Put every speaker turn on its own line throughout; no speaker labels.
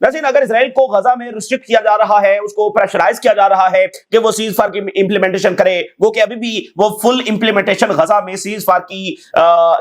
लेकिन अगर इसराइल को गजा में रिस्ट्रिक्ट किया जा रहा है, उसको प्रेशराइज किया जा रहा है कि वो सीज फायर की इंप्लीमेंटेशन करे, वो कि अभी भी वो फुल इंप्लीमेंटेशन गजा में सीज फायर की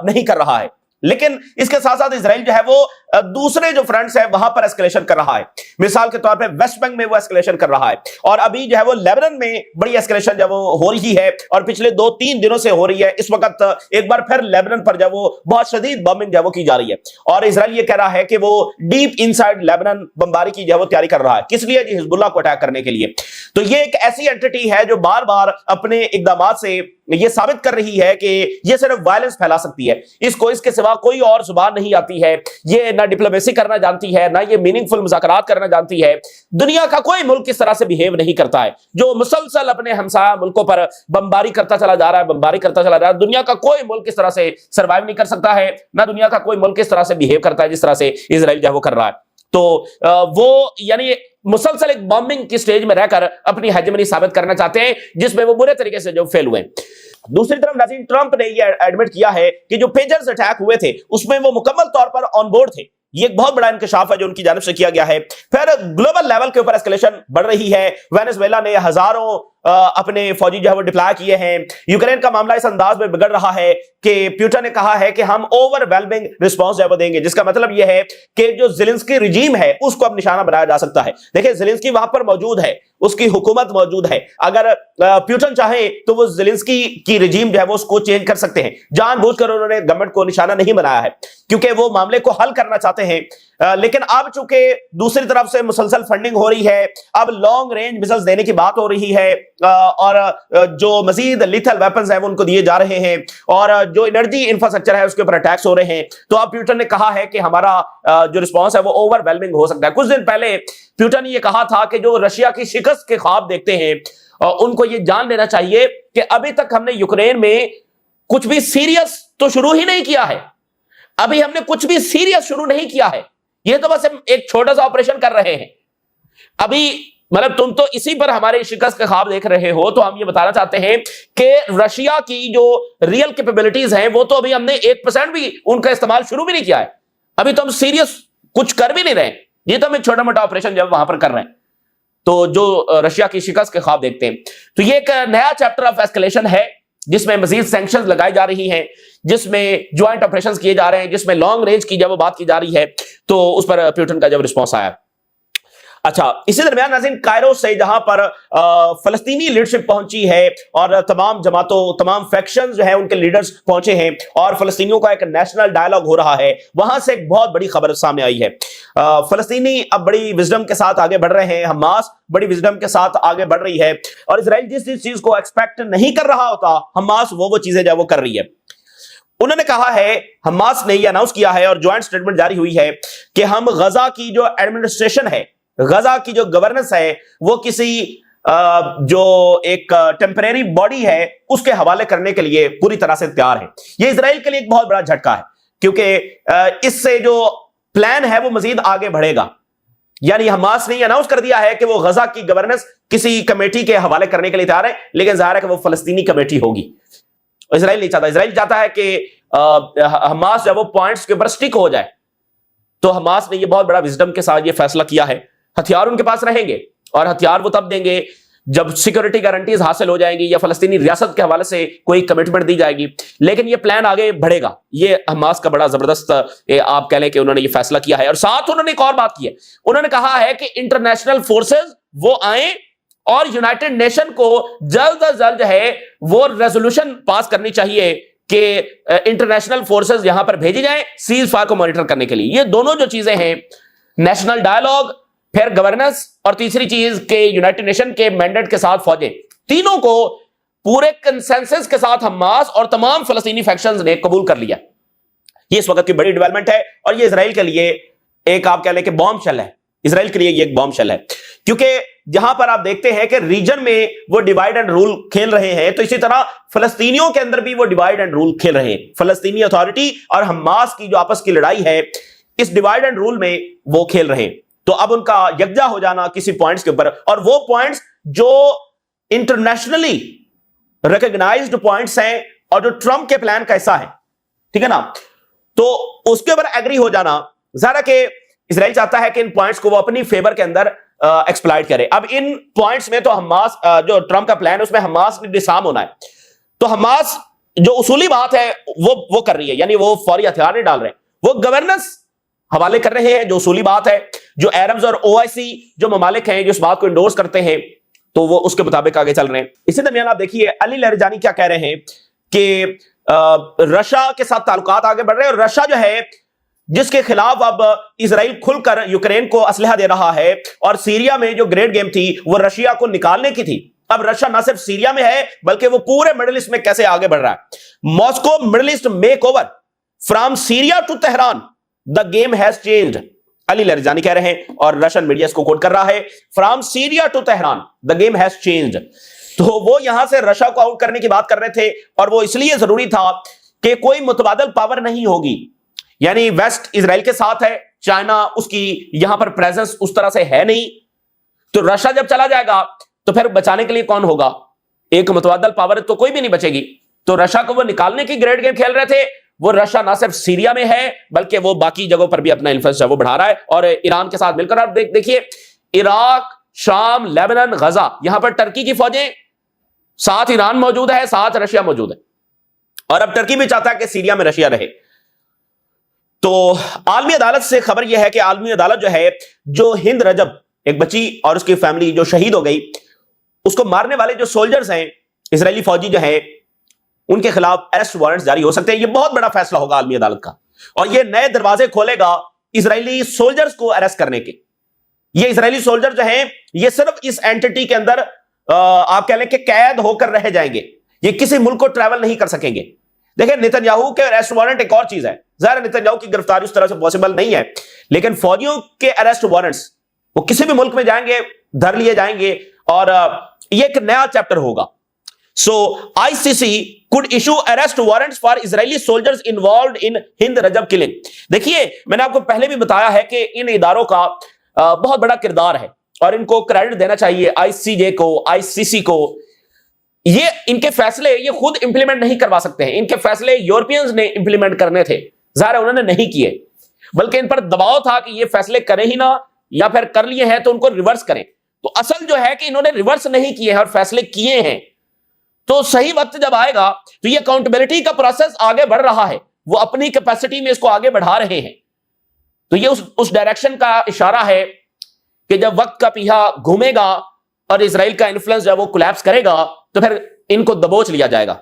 नहीं कर रहा है, लेकिन इसके साथ साथ इसराइल जो है वो दूसरे जो फ्रंट्स है वहां पर एस्केलेशन कर रहा है। मिसाल के तौर पे वेस्ट बैंक में वो एस्केलेशन कर रहा है, और अभी जो है वो लेबनान में बड़ी एस्केलेशन जो वो हो रही है, और पिछले 2-3 दिनों से हो रही है। इस वक्त एक बार फिर लेबनान पर जो वो बहुत शदीद बॉम्बिंग जो वो की जा रही है, और इसराइल ये कह रहा है कि वो डीप इनसाइड लेबनान बमबारी की जो वो तैयारी कर रहा है। किस लिए? जी, हिजबुल्लाह को अटैक करने के लिए। तो ये एक ऐसी एंटिटी है जो बार बार अपने इकदामात से ये साबित कर रही है कि ये सिर्फ वायलेंस फैला सकती है, इसको इसके सिवा कोई और जुबान नहीं आती है। ये ना डिप्लोमेसी करना जानती है, ना ये मीनिंगफुल मुज़ाकरात करना जानती है। दुनिया का कोई मुल्क इस तरह से बिहेव नहीं करता है जो मुसलसल अपने हमसाया मुल्कों पर बमबारी करता चला जा रहा है, बमबारी करता चला जा रहा है। दुनिया का कोई मुल्क इस तरह से सर्वाइव नहीं कर सकता है, ना दुनिया का कोई मुल्क इस तरह से बिहेव करता है जिस तरह से इसराइल जो है वो कर रहा है। तो वो यानी मुसलसल एक बॉम्बिंग की स्टेज में रहकर अपनी हेजेमनी साबित करना चाहते हैं, जिसमें वो बुरे तरीके से जो फेल हुए। दूसरी तरफ नाज़रीन, ट्रंप ने ये एडमिट किया है कि जो पेजर्स अटैक हुए थे उसमें वो मुकम्मल तौर पर ऑन बोर्ड थे। ये एक बहुत बड़ा इंकशाफ है जो उनकी जानिब से किया गया है। फिर ग्लोबल लेवल के ऊपर एस्केलेशन बढ़ रही है। वेनेजुएला ने हजारों अपने फौजी जो है वो डिप्लॉय किए हैं। यूक्रेन का मामला इस अंदाज में बिगड़ रहा है कि पुतिन ने कहा है कि हम ओवरवेलमिंग रिस्पांस जो है वो देंगे, जिसका मतलब यह है कि जो ज़ेलेंस्की रिजीम है उसको अब निशाना बनाया जा सकता है। देखिए, ज़ेलेंस्की वहां पर मौजूद है, उसकी हुकूमत मौजूद है। अगर पुतिन चाहे तो वो ज़ेलेंस्की की रिजीम जो है वो उसको चेंज कर सकते हैं। जानबूझकर उन्होंने गवर्नमेंट को निशाना नहीं बनाया है क्योंकि वो मामले को हल करना चाहते हैं। लेकिन अब चूंकि दूसरी तरफ से मुसलसल फंडिंग हो रही है, अब लॉन्ग रेंज मिसाइल्स देने की बात हो रही है, और जो मजीद लिथल वेपन्स हैं वो उनको दिए जा रहे हैं, और जो एनर्जी इंफ्रास्ट्रक्चर है उसके ऊपर अटैक्स हो रहे हैं। तो अब पुतिन ने कहा है कि हमारा जो रिस्पांस है वो ओवरवेलमिंग हो सकता है। कुछ दिन पहले पुतिन ने ये कहा था कि जो रशिया की शिकस्त के ख्वाब देखते हैं उनको ये जान लेना चाहिए कि अभी तक हमने यूक्रेन में कुछ भी सीरियस तो शुरू ही नहीं किया है। अभी हमने कुछ भी सीरियस शुरू नहीं किया है, ये तो बस हम एक छोटा सा ऑपरेशन कर रहे हैं। अभी मतलब तुम तो इसी पर हमारे शिकस्त के ख्वाब देख रहे हो। तो हम ये बताना चाहते हैं कि रशिया की जो रियल कैपेबिलिटीज हैं वो तो अभी हमने 1% भी उनका इस्तेमाल शुरू भी नहीं किया है। अभी तो हम सीरियस कुछ कर भी नहीं रहे, ये तो हम एक छोटा मोटा ऑपरेशन जब वहां पर कर रहे हैं। तो जो रशिया की शिकस्त के ख्वाब देखते हैं, तो ये एक नया चैप्टर ऑफ एस्केलेशन है जिसमें मजीद सैंक्शंस लगाई जा रही हैं, जिसमें ज्वाइंट ऑपरेशंस किए जा रहे हैं, जिसमें लॉन्ग रेंज की जब बात की जा रही है। तो उस पर पुतिन का जब रिस्पॉन्स आया। अच्छा, इसी दरमियान नाज़रीन, कायरो से जहां पर फलस्तीनी लीडरशिप पहुंची है और तमाम जमातों, तमाम फैक्शंस जो है उनके लीडर्स पहुंचे हैं और फलस्तीनियों का एक नेशनल डायलॉग हो रहा है, वहां से एक बहुत बड़ी खबर सामने आई है। फलस्तीनी अब बड़ी विजडम के साथ आगे बढ़ रहे हैं, हमास बड़ी विजडम के साथ आगे बढ़ रही है, और इजराइल जिस चीज को एक्सपेक्ट नहीं कर रहा होता, हमास वो चीजें जो वो कर रही है। उन्होंने कहा है, हमास ने ये अनाउंस किया है और ज्वाइंट स्टेटमेंट जारी हुई है कि हम गजा की जो एडमिनिस्ट्रेशन है, गजा की जो गवर्नेंस है, वो किसी जो एक टेम्परेरी बॉडी है उसके हवाले करने के लिए पूरी तरह से तैयार है। ये इजराइल के लिए एक बहुत बड़ा झटका है क्योंकि इससे जो प्लान है वो मजीद आगे बढ़ेगा। यानी हमास ने अनाउंस कर दिया है कि वो गजा की गवर्नेंस किसी कमेटी के हवाले करने के लिए तैयार है, लेकिन जाहिर है कि वो फलस्तीनी कमेटी होगी। इजराइल नहीं चाहता। इजराइल चाहता है कि हमास जब वो पॉइंट्स के ऊपर स्टिक हो जाए। तो हमास ने ये बहुत बड़ा विजडम के साथ ये फैसला किया है। हथियार उनके पास रहेंगे और हथियार वो तब देंगे जब सिक्योरिटी गारंटीज हासिल हो जाएंगी या फलस्तीनी रियासत के हवाले से कोई कमिटमेंट दी जाएगी। लेकिन ये प्लान आगे बढ़ेगा। ये हमास का बड़ा जबरदस्त आप कह लें कि उन्होंने ये फैसला किया है। और साथ उन्होंने एक और बात की है, उन्होंने कहा है कि इंटरनेशनल फोर्सेज वो आए और यूनाइटेड नेशन को जल्द अज जल्द है वो रेजोल्यूशन पास करनी चाहिए कि इंटरनेशनल फोर्सेज यहां पर भेजी जाएं सीज फायर को मॉनिटर करने के लिए। ये दोनों जो चीजें हैं, नेशनल डायलॉग, फिर गवर्नेंस, और तीसरी चीज के यूनाइटेड नेशन के मैंडेट के साथ फौजें, तीनों को पूरे कंसेंसस के साथ हमास और तमाम फलस्तीनी फैक्शंस ने कबूल कर लिया। ये इस वक्त की बड़ी डेवलपमेंट है और ये इजराइल के लिए एक आप कह लें कि बॉम्ब शेल है। इजराइल के लिए ये एक बॉम्ब शेल है क्योंकि जहां पर आप देखते हैं कि रीजन में वो डिवाइड एंड रूल खेल रहे हैं, तो इसी तरह फलस्तीनियों के अंदर भी वो डिवाइड एंड रूल खेल रहे हैं। फलस्तीनी अथॉरिटी और हमास की जो आपस की लड़ाई है, इस डिवाइड एंड रूल में वो खेल रहे हैं। तो अब उनका यकजा हो जाना किसी पॉइंट्स के ऊपर, और वो पॉइंट्स जो इंटरनेशनली रिकॉग्नाइज्ड पॉइंट्स हैं और जो ट्रंप के प्लान का हिस्सा है, ठीक है ना, तो उसके ऊपर एग्री हो जाना। ज़ाहिर है कि इजराइल चाहता है कि इन पॉइंट्स को वो अपनी फेवर के अंदर एक्सप्लॉइट करे। अब इन पॉइंट्स में तो हमास, जो ट्रंप का प्लान है उसमें हमास ने डिसआर्म होना है। तो हमास जो उसूली बात है वो कर रही है, यानी वो फौरी हथियार नहीं डाल रहे, वो गवर्नेंस हवाले कर रहे हैं, जो उसूली बात है। जो अरब्स और ओआईसी जो ममालिक हैं जो इस बात को इंडोर्स करते हैं, तो वो उसके मुताबिक आगे चल रहे हैं। इसी दरमियान आप देखिए अली लहरजानी क्या कह रहे हैं कि रशिया के साथ ताल्लुकात आगे बढ़ रहे हैं, और रशिया जो है जिसके खिलाफ अब इजराइल खुलकर यूक्रेन को असलहा दे रहा है, और सीरिया में जो ग्रेट गेम थी वो रशिया को निकालने की थी। अब रशिया ना सिर्फ सीरिया में है बल्कि वो पूरे मिडिल ईस्ट में कैसे आगे बढ़ रहा है। Moscow Middle East makeover from Syria to Tehran, the game has changed, Ali Larijani कह रहे हैं, और रशियन मीडिया इसको कोट कर रहा है, from Syria to Tehran the game has changed. तो वो यहां से रशिया को आउट करने की बात कर रहे थे, और वो इसलिए जरूरी था कि कोई मुतबादल पावर नहीं होगी, यानी वेस्ट इजराइल के साथ है, चाइना उसकी यहां पर प्रेजेंस उस तरह से है नहीं, तो रशिया जब चला जाएगा तो फिर बचाने के लिए कौन होगा? एक मुतबादल पावर तो कोई भी नहीं बचेगी। तो रशिया को वो निकालने की ग्रेट गेम खेल रहे थे। वो रशिया ना सिर्फ सीरिया में है बल्कि वो बाकी जगहों पर भी अपना इन्फ्लुएंस है वो बढ़ा रहा है, और ईरान के साथ मिलकर। आप देखिए इराक, शाम, लेबनान, गजा, यहां पर टर्की की फौजें, साथ ईरान मौजूद है, साथ रशिया मौजूद है, और अब टर्की भी चाहता है कि सीरिया में रशिया रहे। तो आलमी अदालत से खबर यह है कि आलमी अदालत जो है, जो हिंद रजब एक बच्ची और उसकी फैमिली जो शहीद हो गई, उसको मारने वाले जो सोल्जर्स हैं इजरायली फौजी जो है, उनके खिलाफ अरेस्ट वारंट जारी हो सकते हैं। यह बहुत बड़ा फैसला होगा आलमी अदालत का, और यह नए दरवाजे खोलेगा इजरायली सोल्जर्स को अरेस्ट करने के। ये इजरायली सोल्जर जो हैं, ये सिर्फ इस एंटिटी के अंदर आप कह लें कि कैद होकर रह जाएंगे, ये किसी मुल्क को ट्रैवल नहीं कर सकेंगे। देखिए नेतन्याहू के अरेस्ट वारंट एक और चीज है, जाहिर नेतन्याहू की गिरफ्तारी उस तरह से पॉसिबल नहीं है, लेकिन फौजियों के अरेस्ट वारंट्स वो किसी भी मुल्क में जाएंगे, धर लिए जाएंगे, और ये एक नया चैप्टर होगा। So ICC could issue arrest warrants for Israeli soldiers involved in Hind Rajab killing. देखिए मैंने आपको पहले भी बताया है कि इन इदारों का बहुत बड़ा किरदार है, और इनको क्रेडिट देना चाहिए आईसीजे को, आईसीसी को। ये इनके फैसले ये खुद इंप्लीमेंट नहीं करवा सकते हैं, इनके फैसले यूरोपियंस ने इंप्लीमेंट करने थे, जाहिर है उन्होंने नहीं किए, बल्कि इन पर दबाव था कि ये फैसले करें ही ना, या फिर कर लिए हैं तो उनको रिवर्स करें। तो असल जो है कि इन्होंने रिवर्स नहीं किए हैं और फैसले किए हैं। तो सही वक्त जब आएगा तो ये अकाउंटेबिलिटी का प्रोसेस आगे बढ़ रहा है, वो अपनी कैपेसिटी में इसको आगे बढ़ा रहे हैं। तो ये उस डायरेक्शन का इशारा है कि जब वक्त का पीछा घूमेगा और इजराइल का इन्फ्लुएंस जब वो कोलैप्स करेगा तो फिर इनको दबोच लिया जाएगा।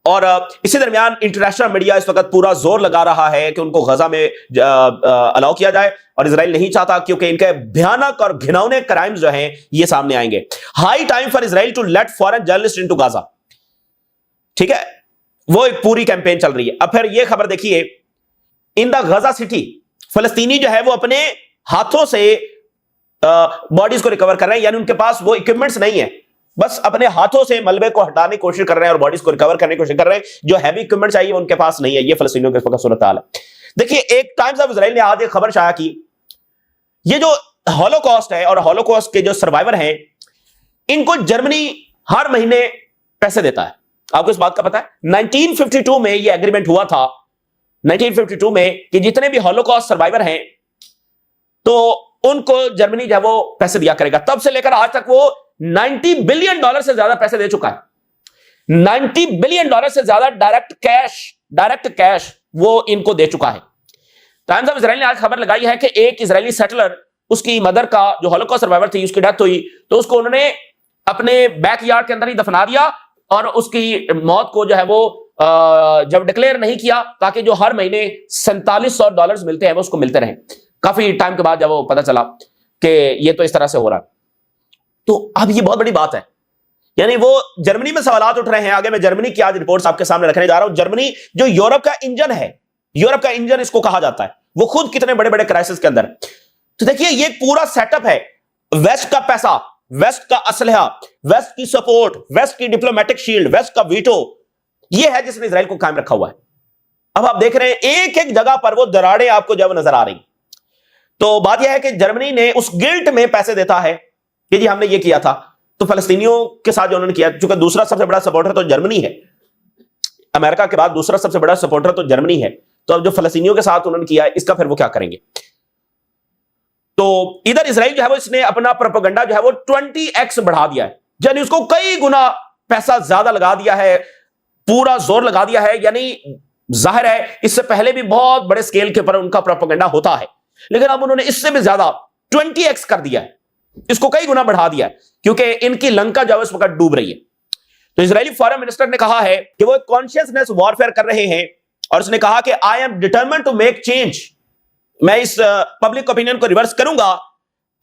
और इसी दरमियान इंटरनेशनल मीडिया इस वक्त पूरा जोर लगा रहा है कि उनको गजा में अलाउ किया जाए, और इजराइल नहीं चाहता क्योंकि इनके भयानक और घिनौने क्राइम्स जो हैं ये सामने आएंगे। High time for Israel to let foreign journalist into Gaza, ठीक है, वो एक पूरी कैंपेन चल रही है। अब फिर ये खबर देखिए, इन द गजा सिटी फलस्तीनी जो है वो अपने हाथों से बॉडीज को रिकवर कर रहे हैं, यानी उनके पास वो इक्विपमेंट्स नहीं है, बस अपने हाथों से मलबे को हटाने की कोशिश कर रहे हैं और बॉडीज को रिकवर करने की कोशिश कर रहे हैं। जो हैवी इक्विपमेंट चाहिए उनके पास नहीं है। ये फलस्तीनियों के वक्त सूरत हाल है। देखिए एक टाइम्स ऑफ इजराइल ने आज एक खबर शाया की, ये जो हॉलोकॉस्ट है और हॉलोकॉस्ट के जो सर्वाइवर हैं, इनको जर्मनी हर महीने पैसे देता है। आपको इस बात का पता है? 1952 में यह एग्रीमेंट हुआ था, 1952 में, कि जितने भी हॉलोकॉस्ट सर्वाइवर हैं तो उनको जर्मनी जो है वो पैसे दिया करेगा। तब से लेकर आज तक वो $90 बिलियन से ज्यादा पैसे दे चुका है। $90 बिलियन से ज्यादा डायरेक्ट कैश वो इनको दे चुका है। टाइम्स ऑफ इजराइल ने आज खबर लगाई है कि एक इजरायली सेटलर, उसकी मदर का जो हॉलोकॉस्ट सर्वाइवर थी, उसकी डेथ हुई तो उसको उन्होंने अपने बैकयार्ड के अंदर ही दफना दिया, और उसकी मौत को जो है वो जब डिक्लेयर नहीं किया, ताकि जो हर महीने $4700 मिलते हैं वो उसको मिलते रहे। काफी टाइम के बाद जब वो पता चला कि ये तो इस तरह से हो रहा है, तो अब ये बहुत बड़ी बात है। यानी वो जर्मनी में सवालात उठ रहे हैं। आगे मैं जर्मनी की आज रिपोर्ट्स आपके सामने रखने जा रहा हूं। जर्मनी जो यूरोप का इंजन है, यूरोप का इंजन इसको कहा जाता है, वो खुद कितने बड़े बड़े क्राइसिस के अंदर। तो देखिए ये पूरा सेटअप है, वेस्ट का पैसा, वेस्ट का असलहा, वेस्ट की सपोर्ट, वेस्ट की डिप्लोमेटिक शील्ड, वेस्ट का वीटो, ये है जिसने इजराइल को कायम रखा हुआ है। अब आप देख रहे हैं एक एक जगह पर वो दरारें आपको जब नजर आ रही। तो बात यह है कि जर्मनी ने उस गिल्ट में पैसे देता है कि जी हमने ये किया था, तो फलस्तीनियों के साथ जो उन्होंने किया, चूंकि दूसरा सबसे बड़ा सपोर्टर तो जर्मनी है, अमेरिका के बाद दूसरा सबसे बड़ा सपोर्टर तो जर्मनी है, तो अब जो फलस्तीनियों के साथ उन्होंने किया है इसका फिर वो क्या करेंगे? तो इधर इजराइल जो है वो इसने अपना प्रोपेगेंडा जो है वो 20x बढ़ा दिया है, यानी उसको कई गुना पैसा ज्यादा लगा दिया है, पूरा जोर लगा दिया है। यानी जाहिर है इससे पहले भी बहुत बड़े स्केल के ऊपर उनका प्रोपेगेंडा होता है, लेकिन अब उन्होंने इससे भी ज्यादा 20x कर दिया है, इसको कई गुना बढ़ा दिया है, क्योंकि इनकी लंका जो है इस वक्त डूब रही है। तो इजरायली फॉरेन मिनिस्टर ने कहा है कि वो कॉन्शियसनेस वॉरफेयर कर रहे हैं, और उसने कहा कि I am determined to make change. मैं इस पब्लिक ओपिनियन को रिवर्स करूंगा।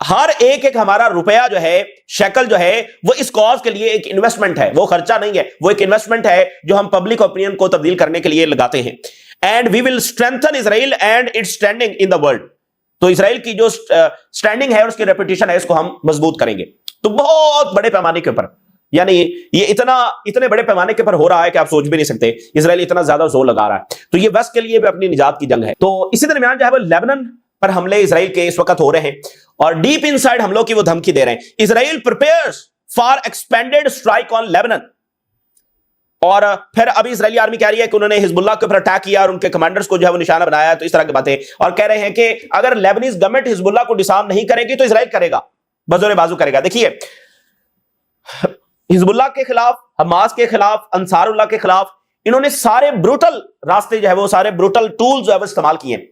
हर एक हमारा रुपया जो है, शेकल जो है, वो इस कॉज के लिए एक इन्वेस्टमेंट है, वो खर्चा नहीं है, वो एक इन्वेस्टमेंट है जो हम पब्लिक ओपिनियन को तब्दील करने के लिए लगाते हैं। And we will strengthen Israel and its standing in the world. तो इजराइल की जो स्टैंडिंग है और उसकी रेपुटेशन है, इसको हम मजबूत करेंगे। तो बहुत बड़े पैमाने के ऊपर, यानी ये इतने बड़े पैमाने के ऊपर हो रहा है कि आप सोच भी नहीं सकते, इजराइल इतना ज्यादा जोर लगा रहा है। तो ये वेस्ट के लिए भी अपनी निजात की जंग है। तो इसी दरमियान जो है वो लेबनान पर हमले इजराइल के इस वक्त हो रहे हैं, और डीप इनसाइड हमलों की वो धमकी दे रहे हैं। Israel prepares for expanded strike on Lebanon. और फिर अभी इजरायली आर्मी कह रही है कि उन्होंने हिजबुल्लाह के ऊपर अटैक किया और उनके कमांडर्स को जो है वो निशाना बनाया, तो इस तरह की बातें, और कह रहे हैं कि अगर लेबनीज गवर्नमेंट हिजबुल्लाह को डिसार्म नहीं करेगी तो इजराइल करेगा, बजोरे बाजू करेगा। देखिए, हिजबुल्लाह के खिलाफ, हमास के खिलाफ, अंसारुल्लाह के खिलाफ इन्होंने सारे ब्रूटल रास्ते जो है वो, सारे ब्रूटल टूल्स जो है वो इस्तेमाल किए,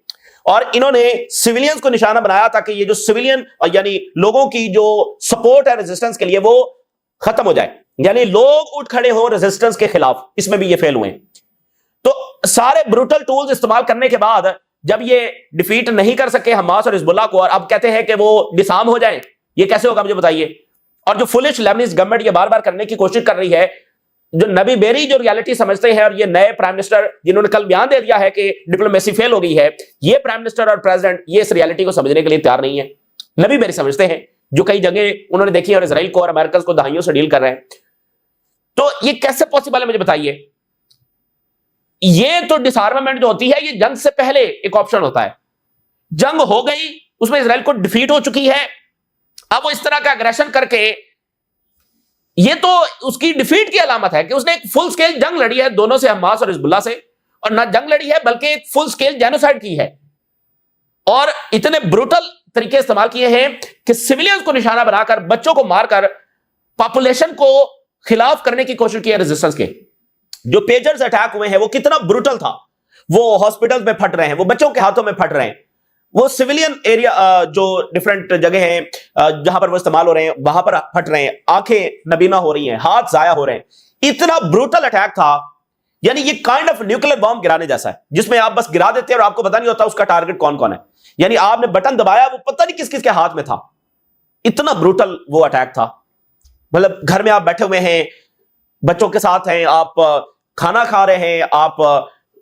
और इन्होंने सिविलियंस को निशाना बनाया ताकि ये जो सिविलियन यानी लोगों की जो सपोर्ट है रेजिस्टेंस के लिए वो खत्म हो जाए, यानी लोग उठ खड़े हो रेजिस्टेंस के खिलाफ। इसमें भी ये फेल हुए। तो सारे ब्रूटल टूल्स इस्तेमाल करने के बाद जब ये डिफीट नहीं कर सके हमास और हिजबुल्लाह को, और अब कहते हैं कि वो डिसार्म हो जाए, ये कैसे होगा मुझे बताइए। और जो फुलिश लेबनीज गवर्नमेंट ये बार बार करने की कोशिश कर रही है, जो नबी बेरी जो रियलिटी समझते हैं, और ये नए प्राइम मिनिस्टर जिन्होंने कल बयान दे दिया है कि डिप्लोमेसी फेल हो गई है, ये प्राइम मिनिस्टर और प्रेसिडेंट ये इस रियलिटी को समझने के लिए तैयार नहीं है। नबी बेरी समझते हैं, जो कई जगह उन्होंने देखी और इजराइल को और अमेरिका को दहाइयों से डील कर रहे हैं। तो ये कैसे पॉसिबल है मुझे बताइए। ये तो डिसआर्मामेंट जो होती है, ये जंग से पहले एक ऑप्शन होता है। जंग हो गई, उसमें इजराइल को डिफीट हो चुकी है, अब वो इस तरह का अग्रेशन करके, ये तो उसकी डिफीट की अलामत है कि उसने एक फुल स्केल जंग लड़ी है दोनों से, हमास और हिजबुल्लाह से, और ना जंग लड़ी है बल्कि एक फुल स्केल जेनोसाइड की है, और इतने ब्रूटल तरीके इस्तेमाल किए हैं कि सिविलियंस को निशाना बनाकर, बच्चों को मारकर, पॉपुलेशन को खिलाफ करने की कोशिश की है रेजिस्टेंस के। जो पेजर्स अटैक हुए हैं वो कितना ब्रूटल था, वो हॉस्पिटल्स में फट रहे हैं, वो बच्चों के हाथों में फट रहे हैं, वो सिविलियन एरिया जो डिफरेंट जगह हैं जहां पर वो इस्तेमाल हो रहे हैं वहां पर फट रहे हैं, आंखें नबीना हो रही हैं, हाथ जाया हो रहे हैं। इतना ब्रूटल अटैक था, यानी ये काइंड ऑफ न्यूक्लियर बॉम्ब गिराने जैसा है, जिसमें आप बस गिरा देते हैं और आपको पता नहीं होता उसका टारगेट कौन कौन है। यानी आपने बटन दबाया, वो पता नहीं किस किस के हाथ में था। इतना ब्रूटल वो अटैक था। मतलब घर में आप बैठे हुए हैं, बच्चों के साथ हैं, आप खाना खा रहे हैं, आप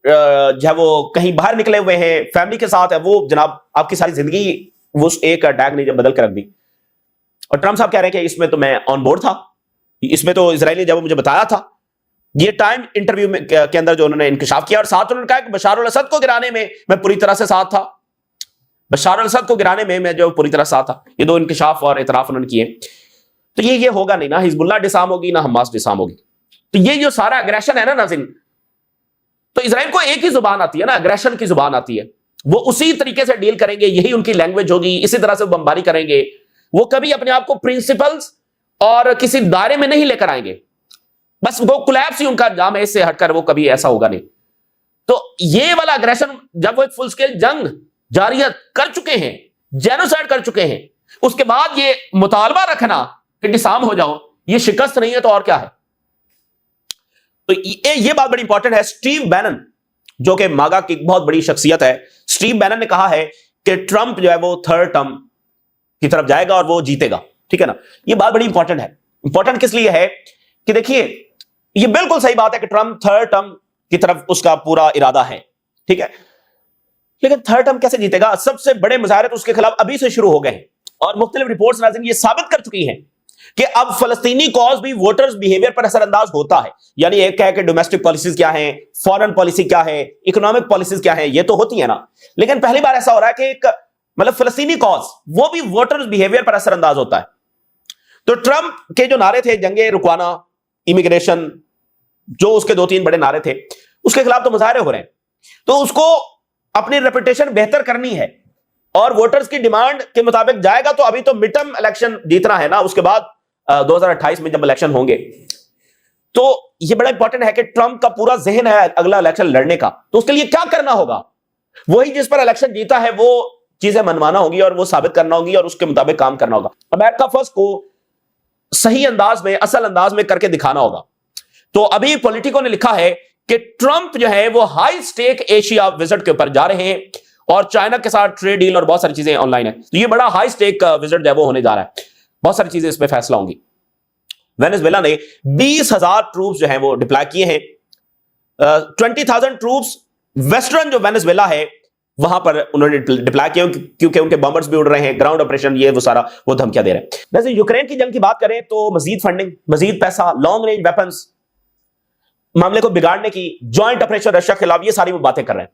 जो है वो कहीं बाहर निकले हुए हैं, फैमिली के साथ है, वो जनाब आपकी सारी जिंदगी वो एक अटैक ने जब बदल कर रख दी। और ट्रम्प साहब कह रहे हैं कि इसमें तो मैं ऑन बोर्ड था, इसमें तो इजराइल ने जब मुझे बताया था, ये टाइम इंटरव्यू में के अंदर जो उन्होंने इंकशाफ किया, और साथ उन्होंने कहा कि बशार अल असद को गिराने में मैं पूरी तरह से साथ था, बशार अल असद को गिराने में मैं जो पूरी तरह साथ था। ये दो इंकशाफ और इतराफ उन्होंने किए। तो ये होगा नहीं, ना हिजबुल्लाह डिसार्म होगी ना हमास डिसार्म होगी। तो ये जो सारा अग्रेशन है ना नाज़रीन, तो इजराइल को एक ही जुबान आती है ना, अग्रेशन की जुबान आती है, वो उसी तरीके से डील करेंगे, यही उनकी लैंग्वेज होगी, इसी तरह से बमबारी करेंगे। वो कभी अपने आप को प्रिंसिपल्स और किसी दायरे में नहीं लेकर आएंगे, बस वो कोलैप्स ही उनका अंजाम है, इससे हटकर वो कभी ऐसा होगा नहीं। तो ये वाला अग्रेशन जब वो एक फुल स्केल जंग जारियत कर चुके हैं, जेनोसाइड कर चुके हैं, उसके बाद ये मुतालबा रखना कि डिसार्म हो जाओ, ये शिकस्त नहीं है तो और क्या है। तो ये बात बड़ी इंपॉर्टेंट है। स्टीव बैनन जो कि मागा की बहुत बड़ी शख्सियत है, स्टीव बैनन ने कहा है कि ट्रंप जो है वो थर्ड टर्म की तरफ जाएगा और वो जीतेगा। ठीक है ना, ये बात बड़ी इंपॉर्टेंट है। इंपॉर्टेंट किस लिए है कि देखिए, ये बिल्कुल सही बात है कि ट्रंप थर्ड टर्म की तरफ उसका पूरा इरादा है, ठीक है, लेकिन थर्ड टर्म कैसे जीतेगा? सबसे बड़े मुजाहरे तो उसके खिलाफ अभी से शुरू हो गए हैं, और मुख्तलिफ रिपोर्ट्स नाज़रीन ये साबित कर चुकी हैं कि अब फलस्तीनी कॉज भी वोटर्स बिहेवियर पर असरअंदाज होता है। यानी एक है कि डोमेस्टिक पॉलिसीज क्या है, फॉरेन पॉलिसी क्या है, इकोनॉमिक पॉलिसीज क्या है, ये तो होती है ना, लेकिन पहली बार ऐसा हो रहा है कि एक मतलब फलस्तीनी कॉज वो भी वोटर्स बिहेवियर पर असरअंदाज होता है। तो ट्रंप के जो नारे थे, जंगे रुकवाना, इमिग्रेशन, जो उसके 2-3 बड़े नारे थे, उसके खिलाफ तो मुजाहरे हो रहे हैं। तो उसको अपनी रेपुटेशन बेहतर करनी है और वोटर्स की डिमांड के मुताबिक जाएगा तो अभी तो मिड टर्म इलेक्शन जीतना है ना, उसके बाद 2028 में जब इलेक्शन होंगे तो यह बड़ा इंपॉर्टेंट है कि ट्रंप का पूरा जहन है अगला इलेक्शन लड़ने का, तो उसके लिए क्या करना होगा? वही जिस पर इलेक्शन जीता है वो चीजें मनवाना होगी और वो साबित करना होगी और उसके मुताबिक काम करना होगा। अमेरिका फर्स्ट को सही अंदाज में, असल अंदाज में करके दिखाना होगा। तो अभी पॉलिटिको ने लिखा है कि ट्रंप जो है वो हाई स्टेक एशिया विजिट के ऊपर जा रहे हैं और चाइना के साथ ट्रेड डील और बहुत सारी चीजें ऑनलाइन है, तो ये बड़ा हाई स्टेक विजिट जो है वो होने जा रहा है। बहुत सारी चीजें इसमें फैसला होंगी। वेनेजुएला ने 20,000 ट्रूप्स जो है वो डिप्लॉय किए हैं। 20,000 ट्रूप्स वेस्टर्न जो वेनेजुएला है वहां पर उन्होंने डिप्लॉय किया क्योंकि उनके बॉम्बर्स भी उड़ रहे हैं, ग्राउंड ऑपरेशन ये वो सारा वो धमकियां दे रहे हैं। वैसे यूक्रेन की जंग की बात करें तो मजीद फंडिंग, मजीद पैसा, लॉन्ग रेंज वेपन्स, मामले को बिगाड़ने की ज्वाइंट ऑपरेशन रशिया के खिलाफ, ये सारी वो बातें कर रहे हैं।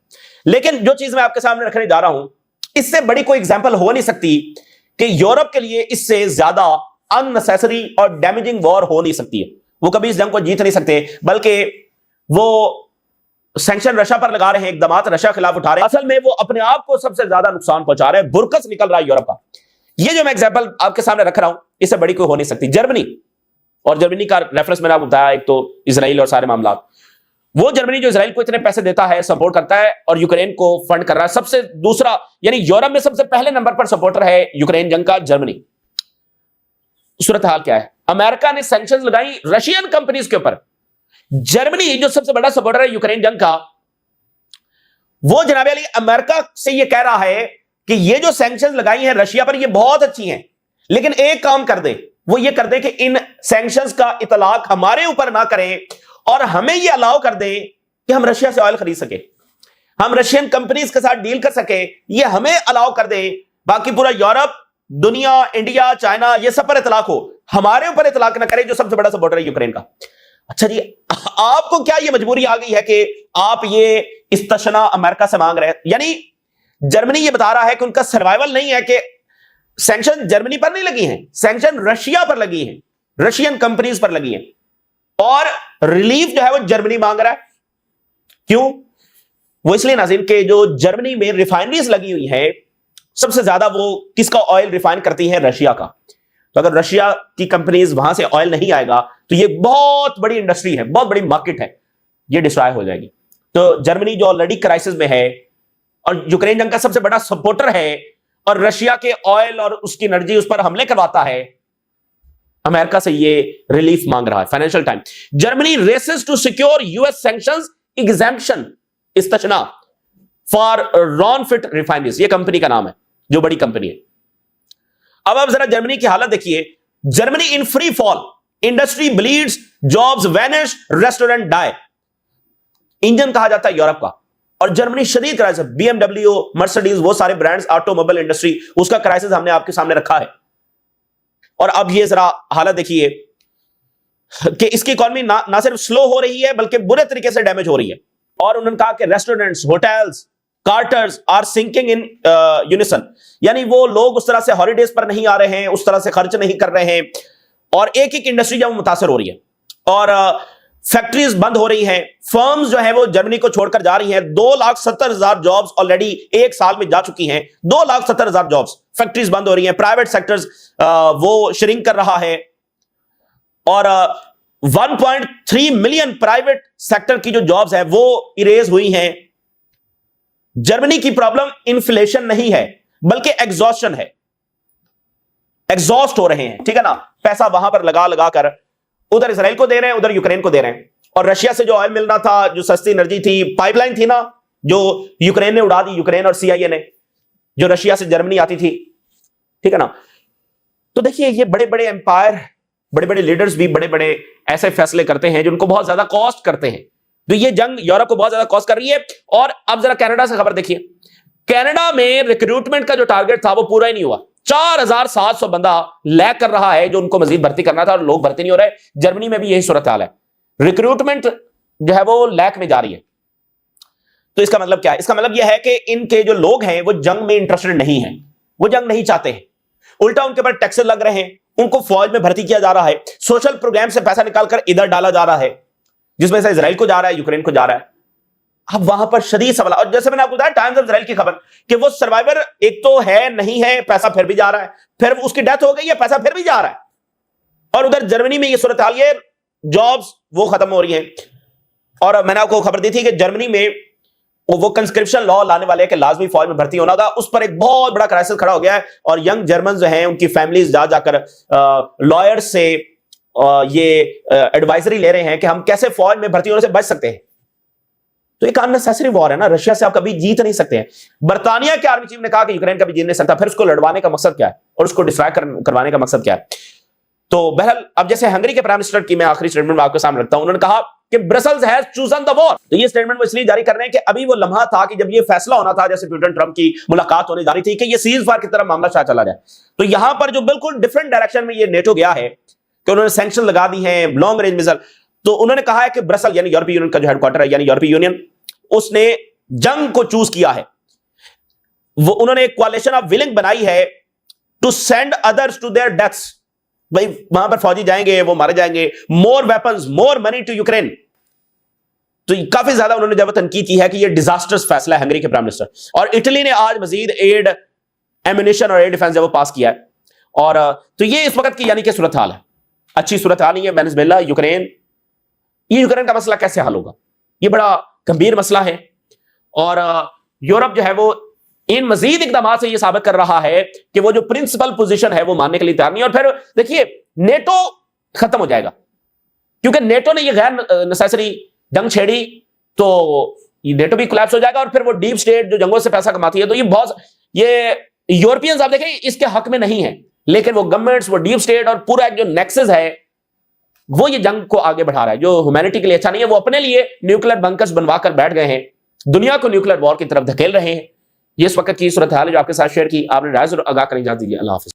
लेकिन जो चीज मैं आपके सामने रखने जा रहा हूं, इससे बड़ी कोई एग्जांपल हो नहीं सकती कि यूरोप के लिए इससे ज्यादा अननेसेसरी और डैमेजिंग वॉर हो नहीं सकती है। वो कभी इस जंग को जीत नहीं सकते, बल्कि वो सैंक्शन रशिया पर लगा रहे हैं, इकदामात रशिया के खिलाफ उठा रहे हैं। असल में वो अपने आप को सबसे ज्यादा नुकसान पहुंचा रहे हैं, बुरकस निकल रहा है यूरोप का। ये जो मैं एग्जांपल आपके सामने रख रहा हूं, इससे बड़ी कोई हो नहीं सकती। जर्मनी, और जर्मनी का रेफरेंस मैंने आपको बताया, एक तो इजराइल और सारे मामला। वो जर्मनी जो इजराइल को इतने पैसे देता है, सपोर्ट करता है और यूक्रेन को फंड कर रहा है, सबसे दूसरा यानी यूरोप में सबसे पहले नंबर पर सपोर्टर है यूक्रेन जंग का जर्मनी। सूरत हाल क्या है? अमेरिका ने सैंक्शंस लगाई रशियन कंपनीज के ऊपर। जर्मनी जो सबसे बड़ा सपोर्टर है यूक्रेन जंग का, वो जनाब अली अमेरिका से ये कह रहा है कि ये जो सैंक्शंस लगाई हैं रशिया पर, ये बहुत अच्छी हैं, लेकिन एक काम कर दे, वो ये कर दे कि इन सैंक्शंस का इतलाक हमारे ऊपर ना करें और हमें ये अलाउ कर दे कि हम रशिया से ऑयल खरीद सके, हम रशियन कंपनीज के साथ डील कर सके, ये हमें अलाउ कर दे। बाकी पूरा यूरोप, दुनिया, इंडिया, चाइना, ये सब पर इतलाक हो, हमारे ऊपर इतलाक ना करे जो सबसे बड़ा सपोर्टर है यूक्रेन का। अच्छा जी, आपको क्या ये मजबूरी आ गई है कि आप ये इस्तशना अमेरिका से मांग रहे हैं? यानी जर्मनी ये बता रहा है कि उनका सर्वाइवल नहीं है कि सैंक्शन जर्मनी पर नहीं लगी हैं, सैंक्शन रशिया पर लगी हैं, रशियन कंपनीज पर लगी हैं, और रिलीफ जो है वो जर्मनी मांग रहा है। क्यों? वो इसलिए नाज़रीन कि जो जर्मनी में रिफाइनरीज लगी हुई है, सबसे ज्यादा वो किसका ऑयल रिफाइन करती है? रशिया का। तो अगर रशिया की कंपनीज वहां से ऑयल नहीं आएगा तो ये बहुत बड़ी इंडस्ट्री है, बहुत बड़ी मार्केट है, ये डिस्ट्रॉय हो जाएगी। तो जर्मनी जो ऑलरेडी क्राइसिस में है और यूक्रेन जंग का सबसे बड़ा सपोर्टर है और रशिया के ऑयल और उसकी एनर्जी उस पर हमले करवाता है, अमेरिका से ये रिलीफ मांग रहा है। Financial Times, Germany races to secure US sanctions exemption इस्तशना फॉर रॉनफिट रिफाइनरीज, ये कंपनी का नाम है, जो बड़ी कंपनी है। अब आप जरा जर्मनी की हालत देखिए। Germany in free fall, industry bleeds, jobs vanish, restaurant die. Engine कहा जाता है यूरोप का, और जर्मनी शदीद क्राइसिस, बीएमडब्ल्यू, मर्सिडीज, वो सारे ब्रांड्स, ऑटोमोबाइल इंडस्ट्री, उसका क्राइसिस हमने आपके सामने रखा है। और अब ये जरा हालत देखिए कि इसकी इकोनॉमी ना सिर्फ स्लो हो रही है बल्कि बुरे तरीके से डैमेज हो रही है। और उन्होंने कहा कि restaurants, hotels, caterers are sinking in unison, यानी वो लोग उस तरह से हॉलीडेज पर नहीं आ रहे हैं, उस तरह से खर्च नहीं कर रहे हैं, और एक एक इंडस्ट्री जो मुतासर हो रही है और फैक्ट्रीज बंद हो रही हैं। फर्म्स जो है वो जर्मनी को छोड़कर जा रही हैं। 2,70,000 जॉब्स ऑलरेडी एक साल में जा चुकी हैं। 2,70,000 जॉब्स, फैक्ट्रीज बंद हो रही हैं। प्राइवेट सेक्टर्स वो श्रिंक कर रहा है और 1.3 मिलियन प्राइवेट सेक्टर की जो जॉब्स है वो इरेज हुई हैं। जर्मनी की प्रॉब्लम इन्फ्लेशन नहीं है बल्कि एग्जॉस्शन है, एग्जॉस्ट हो रहे हैं, ठीक है ना। पैसा वहां पर लगा लगा कर उधर इसराइल को दे रहे हैं, उधर यूक्रेन को दे रहे हैं। और रशिया से जो ऑयल मिलना था, जो सस्ती एनर्जी थी, पाइपलाइन थी ना जो यूक्रेन ने उड़ा दी, यूक्रेन और सीआईए ने, जो रशिया से जर्मनी आती थी, ठीक है ना। तो देखिए ये बड़े बड़े एम्पायर, बड़े बड़े लीडर्स भी बड़े बड़े ऐसे फैसले करते हैं जो उनको बहुत ज्यादा कॉस्ट करते हैं। तो ये जंग यूरोप को बहुत ज्यादा कॉस्ट कर रही है। और अब जरा कनाडा से खबर देखिए। कनाडा में रिक्रूटमेंट का जो टारगेट था वो पूरा ही नहीं हुआ। 4,700 बंदा लैक कर रहा है जो उनको मजीद भर्ती करना था और लोग भर्ती नहीं हो रहे। जर्मनी में भी यही सूरत हाल है, रिक्रूटमेंट जो है वो लैक में जा रही है। तो इसका मतलब क्या है? इसका मतलब यह है कि इनके जो लोग हैं वो जंग में इंटरेस्टेड नहीं है, वो जंग नहीं चाहते हैं। उल्टा उनके पर टैक्सेस लग रहे हैं, उनको फौज में भर्ती किया जा रहा है, सोशल प्रोग्राम से पैसा निकालकर इधर डाला जा रहा है, जिसमें से इजराइल को जा रहा है, यूक्रेन को जा रहा है। अब वहां पर शदीद सवाल, और जैसे मैंने आपको बताया टाइम्स ऑफ इजराइल की खबर कि वो सर्वाइवर एक तो है नहीं है, पैसा फिर भी जा रहा है, फिर उसकी डेथ हो गई है, पैसा फिर भी जा रहा है। और उधर जर्मनी में ये सूरत हाल, ये जॉब्स वो खत्म हो रही हैं। और मैंने आपको खबर दी थी कि जर्मनी में वो कंस्क्रिप्शन लॉ लाने वाले कि लाजमी फौज में भर्ती होना था, उस पर एक बहुत बड़ा क्राइसिस खड़ा हो गया है। और यंग जर्मन जो हैं उनकी फैमिलीज जा जाकर लॉयर्स से ये एडवाइजरी ले रहे हैं कि हम कैसे फौज में भर्ती होने से बच सकते हैं। तो एक अननेसेसरी वॉर है ना, रशिया से आप कभी जीत नहीं सकते हैं। बर्तानिया के आर्मी चीफ ने कहा कि यूक्रेन कभी जीत नहीं सकता, फिर उसको लड़वाने का मकसद क्या है और उसको डिस्ट्रॉय करवाने का मकसद क्या है। तो बहरहाल अब जैसे हंगरी के प्राइम मिनिस्टर की मैं आखिरी स्टेटमेंट आपके सामने रखता हूं, उन्होंने कहा कि Brussels has chosen the war. तो ये स्टेटमेंट वो इसलिए जारी कर रहे हैं कि अभी वो लम्हा था कि जब ये फैसला होना था, जैसे पुतिन ट्रंप की मुलाकात होने जा रही थी, कि ये सीज फायर की तरफ मामला शायद चला जाए। तो यहां पर जो बिल्कुल डिफरेंट डायरेक्शन में ये नेटो गया है कि उन्होंने सैंक्शन लगा दी है, लॉन्ग रेंज मिसाइल। तो उन्होंने कहा है कि ब्रसल यानी यूरोपीय यूनियन का जो हेडक्वार्टर है, यानी यूरोपीय यूनियन, उसने जंग को चूज किया है। वो उन्होंने एक कोalition ऑफ विलिंग बनाई है to send others to their deaths. भाई वहां पर फौजी जाएंगे, वो मारे जाएंगे, more weapons, more money to Ukraine. तो काफी ज्यादा उन्होंने जब तनकीद की है कि ये डिजास्टर्स फैसला है हंगरी के प्राइम मिनिस्टर। और इटली ने आज मजीद एड एम्युनिशन और एयर डिफेंस जब वो पास किया है। और तो ये इस वक्त की यानी कि सूरत हाल है, अच्छी सूरत हाल नहीं है। वेनेजुएला, यूक्रेन, ये यूक्रेन का मसला कैसे हल होगा, ये बड़ा गंभीर मसला है। और यूरोप जो है वो इन मजीद इकदाम से ये साबित कर रहा है कि वो जो प्रिंसिपल पोजीशन है वो मानने के लिए तैयार नहीं है। और फिर देखिए नेटो खत्म हो जाएगा, क्योंकि नेटो ने ये गैर नेसेसरी जंग छेड़ी, तो ये नेटो भी कोलैप्स हो जाएगा। और फिर वो डीप स्टेट जो जंगों से पैसा कमाती है, तो ये यूरोपियंस आप देखें इसके हक में नहीं है, लेकिन वो गवर्नमेंट्स, वो डीप स्टेट और पूरा एक जो नेक्सस है वो ये जंग को आगे बढ़ा रहा है, जो ह्यूमैनिटी के लिए अच्छा नहीं है। वो अपने लिए न्यूक्लियर बंकर्स बनवाकर बैठ गए हैं, दुनिया को न्यूक्लियर वॉर की तरफ धकेल रहे हैं। ये इस वक्त की सूरत हाल है जो आपके साथ शेयर की। आपने राय जरूर आगाह करें। इजाजत दीजिए, अल्लाह हाफिज।